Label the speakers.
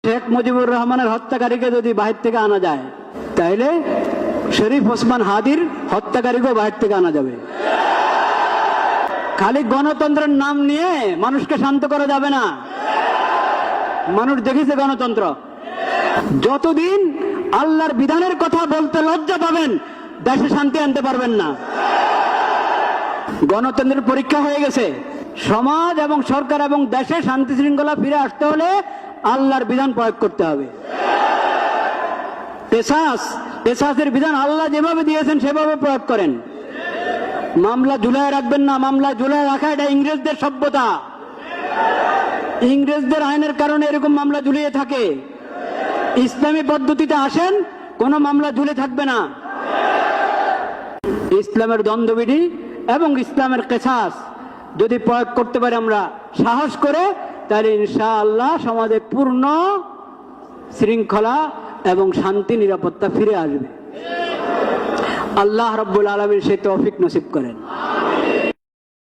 Speaker 1: শেখ মুজিবুর রহমানের হত্যাকারীকে যদি বাহির থেকে আনা যায়, তাইলে শরীফ ওসমান হাদির হত্যাকারীকেও বাহির থেকে আনা যাবে। খালি গণতন্ত্রের নাম নিয়ে মানুষকে শান্ত করা যাবে না। মানুষ দেখেছে গণতন্ত্র, যতদিন আল্লাহর বিধানের কথা বলতে লজ্জা পাবেন, দেশে শান্তি আনতে পারবেন না। গণতন্ত্রের পরীক্ষা হয়ে গেছে। সমাজ এবং সরকার এবং দেশে শান্তি শৃঙ্খলা ফিরে আসতে হলে আল্লাহর বিধান প্রয়োগ করতে হবে। কেসাসের বিধান আল্লাহ যেভাবে দিয়েছেন সেভাবে প্রয়োগ করেন। মামলা ঝুলায় রাখবেন না। মামলা ঝুলায় রাখা এটা ইংরেজদের সভ্যতা। ইংরেজদের আইনের কারণে এরকম মামলা ঝুলিয়ে থাকে। ইসলামী পদ্ধতিতে আসেন, কোন মামলা ঝুলে থাকবে না। ইসলামের দ্বন্দ্ববিধি এবং ইসলামের কেসাস যদি প্রয়োগ করতে পারি আমরা সাহস করে, তাহলে ইনশাআল্লাহ সমাজে পূর্ণ শৃঙ্খলা এবং শান্তি নিরাপত্তা ফিরে আসবে। আল্লাহ রাব্বুল আলামিন সেই তৌফিক নসিব করেন।